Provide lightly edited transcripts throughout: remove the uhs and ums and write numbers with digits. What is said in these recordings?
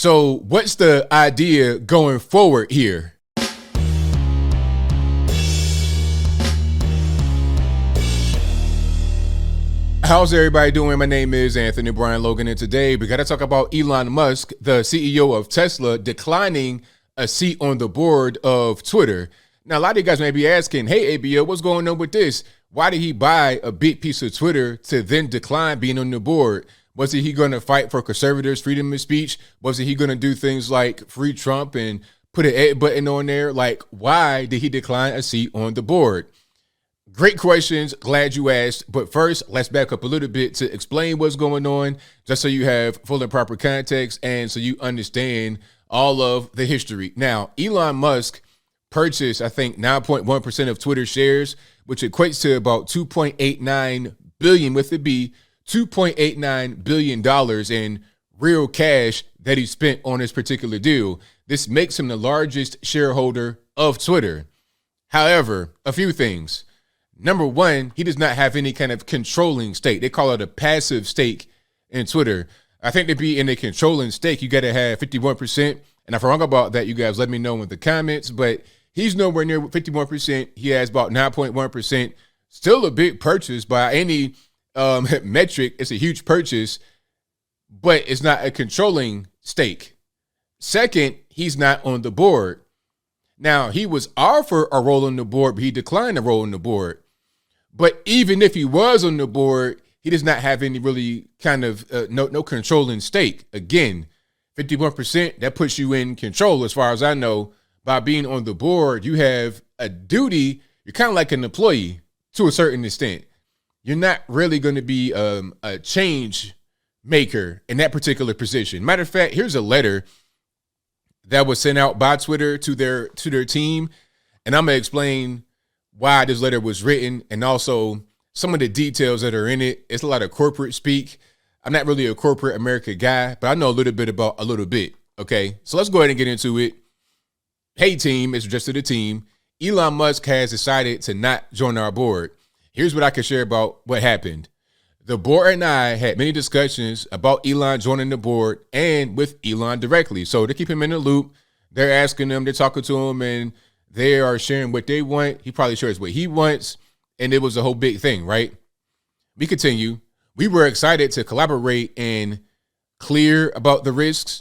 So what's the idea going forward here? How's everybody doing? My name is Anthony Brian Logan, and today we got to talk about Elon Musk, the CEO of Tesla, declining a seat on the board of Twitter. Now, a lot of you guys may be asking, hey, ABO, what's going on with this? Why did he buy a big piece of Twitter to then decline being on the board? Was he going to fight for conservatives' freedom of speech? Was he going to do things like free Trump and put an ed button on there? Like, why did he decline a seat on the board? Great questions. Glad you asked. But first, let's back up a little bit to explain what's going on, just so you have full and proper context and so you understand all of the history. Now, Elon Musk purchased, I think, 9.1% of Twitter shares, which equates to about $2.89 billion with a B, $2.89 billion in real cash that he spent on this particular deal. This makes him the largest shareholder of Twitter. However, a few things. Number one, he does not have any kind of controlling stake. They call it a passive stake in Twitter. I think to be in a controlling stake, you got to have 51%. And if I'm wrong about that, you guys let me know in the comments. But he's nowhere near 51%. He has about 9.1%. Still a big purchase by any metric. It's a huge purchase, but it's not a controlling stake. Second, he's not on the board. Now, he was offered a role on the board, but he declined a role on the board. But even if he was on the board, he does not have any really kind of no controlling stake. Again, 51%, that puts you in control as far as I know. By being on the board, you have a duty. You're kind of like an employee to a certain extent. You're not really going to be a change maker in that particular position. Matter of fact, here's a letter that was sent out by Twitter to their team. And I'm going to explain why this letter was written and also some of the details that are in it. It's a lot of corporate speak. I'm not really a corporate America guy, but I know a little bit about a little bit. Okay, so let's go ahead and get into it. Hey team, it's just to the team. Elon Musk has decided to not join our board. Here's what I can share about what happened. The board and I had many discussions about Elon joining the board and with Elon directly. So to keep him in the loop, they're asking him, they're talking to him, and they are sharing what they want. He probably shares what he wants. And it was a whole big thing, right? We continue. We were excited to collaborate and clear about the risks.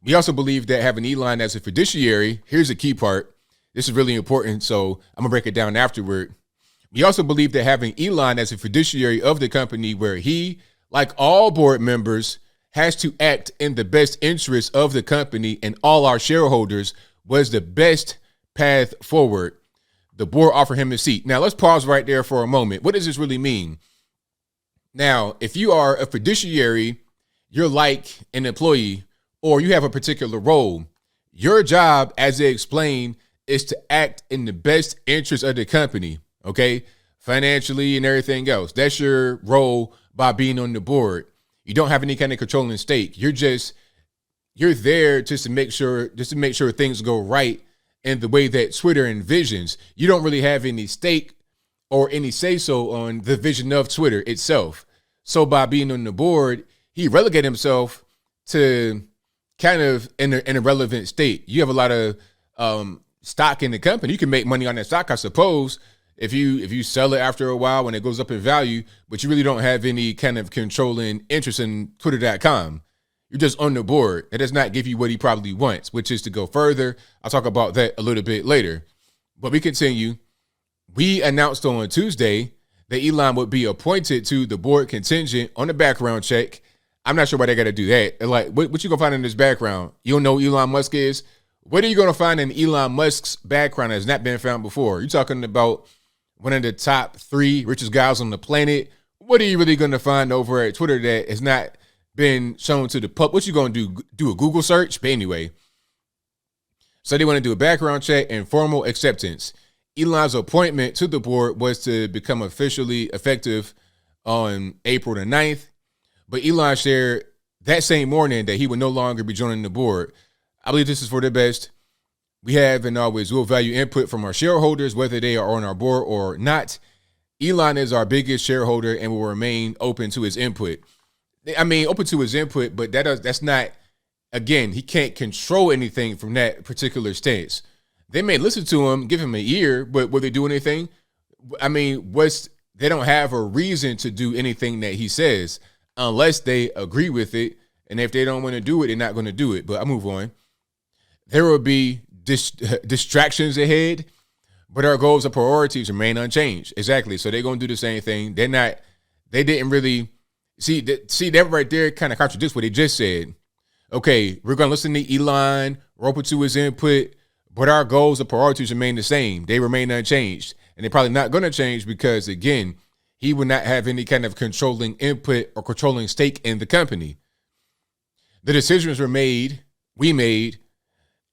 We also believe that having Elon as a fiduciary, here's a key part. This is really important, so I'm going to break it down afterward. We also believe that having Elon as a fiduciary of the company, where he, like all board members, has to act in the best interest of the company and all our shareholders, was the best path forward. The board offered him a seat. Now, let's pause right there for a moment. What does this really mean? Now, if you are a fiduciary, you're like an employee, or you have a particular role. Your job, as they explain, is to act in the best interest of the company. Okay, financially and everything else. That's your role by being on the board. You don't have any kind of controlling stake. You're there just to make sure things go right in the way that Twitter envisions. You don't really have any stake or any say-so on the vision of Twitter itself. So by being on the board, he relegated himself to kind of in a relevant state. You have a lot of stock in the company. You can make money on that stock, I suppose, if you sell it after a while when it goes up in value, but you really don't have any kind of controlling interest in Twitter.com. You're just on the board. It does not give you what he probably wants, which is to go further. I'll talk about that a little bit later. But we continue. We announced on Tuesday that Elon would be appointed to the board contingent on a background check. I'm not sure why they got to do that. Like, what you gonna find in this background? You don't know who Elon Musk is? What are you gonna find in Elon Musk's background that has not been found before? You're talking about one of the top 3 richest guys on the planet. What are you really going to find over at Twitter that has not been shown to the public? What you going to do a Google search? But anyway, so they want to do a background check and formal acceptance. Elon's appointment to the board was to become officially effective on April the 9th. But Elon shared that same morning that he would no longer be joining the board. I believe this is for the best. We have and always will value input from our shareholders, whether they are on our board or not. Elon is our biggest shareholder and will remain open to his input. I mean, open to his input, but that's not again, he can't control anything from that particular stance. They may listen to him, give him an ear, but will they do anything? I mean, they don't have a reason to do anything that he says unless they agree with it. And if they don't want to do it, they're not going to do it. But I'll move on. There will be distractions ahead, but our goals and priorities remain unchanged. Exactly. So they're going to do the same thing. They didn't really see that right there kind of contradicts what they just said. Okay, we're going to listen to Elon, we're open to his input, but our goals and priorities remain the same. They remain unchanged. And they're probably not going to change because, again, he would not have any kind of controlling input or controlling stake in the company. The decisions we made,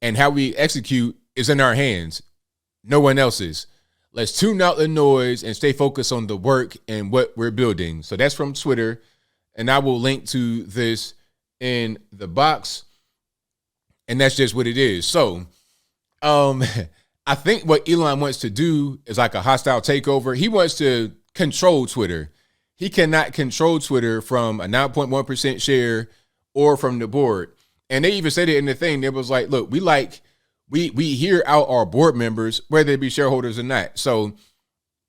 and how we execute is in our hands. No one else's. Let's tune out the noise and stay focused on the work and what we're building. So that's from Twitter. And I will link to this in the box. And that's just what it is. So, I think what Elon wants to do is like a hostile takeover. He wants to control Twitter. He cannot control Twitter from a 9.1% share or from the board. And they even said it in the thing. It was like, look, we hear out our board members, whether they be shareholders or not. So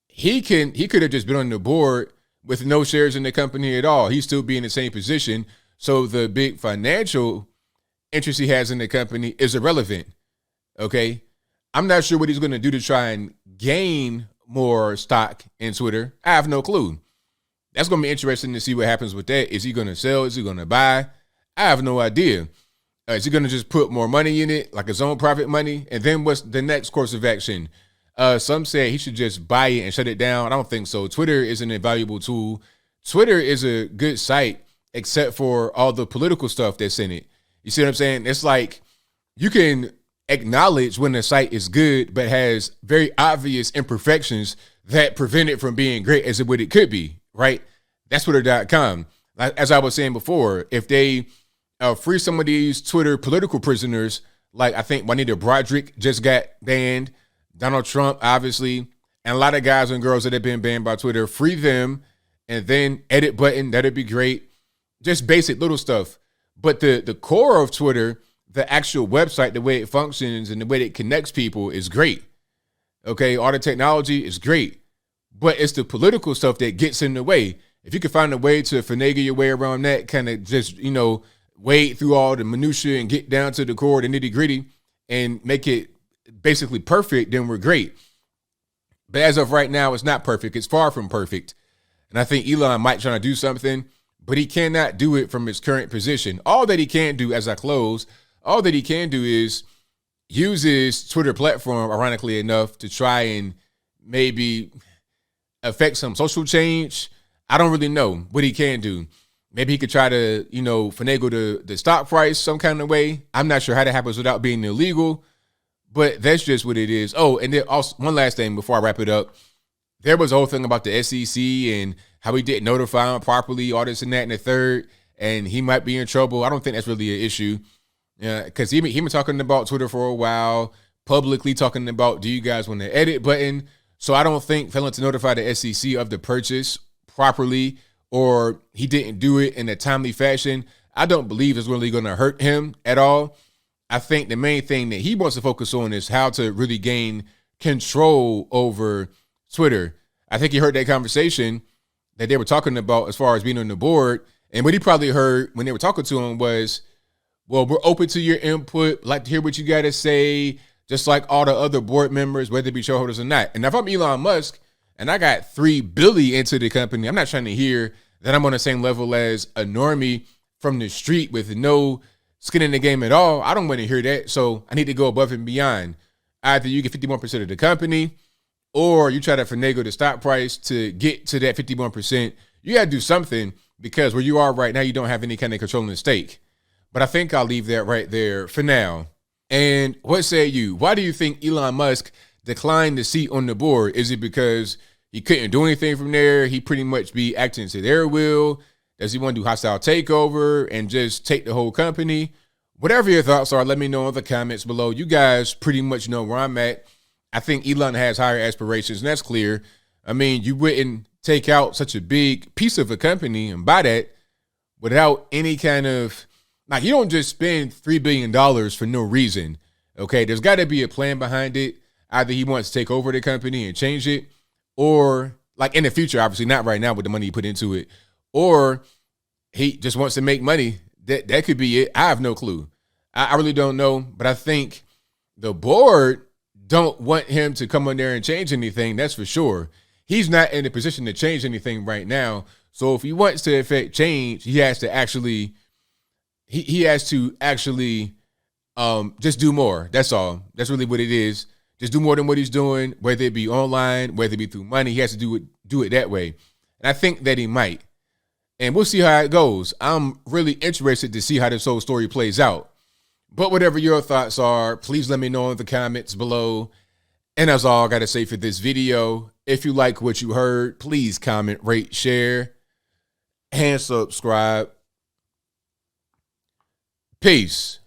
he could have just been on the board with no shares in the company at all. He'd still be in the same position. So the big financial interest he has in the company is irrelevant. Okay. I'm not sure what he's going to do to try and gain more stock in Twitter. I have no clue. That's going to be interesting to see what happens with that. Is he going to sell? Is he going to buy? I have no idea. Is he going to just put more money in it, like his own private money? And then what's the next course of action? Some say he should just buy it and shut it down. I don't think so. Twitter is an invaluable tool. Twitter is a good site, except for all the political stuff that's in it. You see what I'm saying? It's like you can acknowledge when the site is good, but has very obvious imperfections that prevent it from being great as what it could be, right? That's Twitter.com. As I was saying before, if they free some of these Twitter political prisoners, like I think Juanita Broderick just got banned, Donald Trump, obviously, and a lot of guys and girls that have been banned by Twitter, free them, and then edit button, that'd be great. Just basic little stuff. But the core of Twitter, the actual website, the way it functions and the way it connects people is great. Okay, all the technology is great, but it's the political stuff that gets in the way. If you can find a way to finagle your way around that, kind of just, wade through all the minutia and get down to the core, the nitty gritty, and make it basically perfect, then we're great. But as of right now, it's not perfect. It's far from perfect. And I think Elon might try to do something, but he cannot do it from his current position. All that he can do, as I close, all that he can do is use his Twitter platform, ironically enough, to try and maybe affect some social change. I don't really know what he can do. Maybe he could try to, finagle the stock price some kind of way. I'm not sure how that happens without being illegal, but that's just what it is. Oh, and then also one last thing before I wrap it up. There was a whole thing about the SEC and how he didn't notify him properly, all this and that and the third, and he might be in trouble. I don't think that's really an issue. Because he been talking about Twitter for a while, publicly talking about, do you guys want the edit button? So I don't think failing to notify the SEC of the purchase properly, or he didn't do it in a timely fashion, I don't believe is really going to hurt him at all. I think the main thing that he wants to focus on is how to really gain control over Twitter. I think he heard that conversation that they were talking about as far as being on the board. And what he probably heard when they were talking to him was, well, we're open to your input, like to hear what you got to say, just like all the other board members, whether it be shareholders or not. And if I'm Elon Musk and I got $3 billion into the company, I'm not trying to hear that I'm on the same level as a normie from the street with no skin in the game at all. I don't want to hear that. So I need to go above and beyond. Either you get 51% of the company or you try to finagle the stock price to get to that 51%. You got to do something, because where you are right now, you don't have any kind of controlling stake. But I think I'll leave that right there for now. And what say you? Why do you think Elon Musk declined the seat on the board? Is it because he couldn't do anything from there? He pretty much be acting to their will? Does he want to do hostile takeover and just take the whole company? Whatever your thoughts are, let me know in the comments below. You guys pretty much know where I'm at. I think Elon has higher aspirations, and that's clear. I mean, you wouldn't take out such a big piece of a company and buy that without any kind of, Like, you don't just spend $3 billion for no reason. Okay, there's got to be a plan behind it. Either he wants to take over the company and change it, or like in the future, obviously not right now with the money he put into it, or he just wants to make money. That could be it. I have no clue. I really don't know, but I think the board don't want him to come on there and change anything. That's for sure. He's not in a position to change anything right now. So if he wants to affect change, he has to actually just do more. That's all. That's really what it is. Just do more than what he's doing, whether it be online, whether it be through money. He has to do it that way. And I think that he might. And we'll see how it goes. I'm really interested to see how this whole story plays out. But whatever your thoughts are, please let me know in the comments below. And that's all I got to say for this video. If you like what you heard, please comment, rate, share, and subscribe. Peace.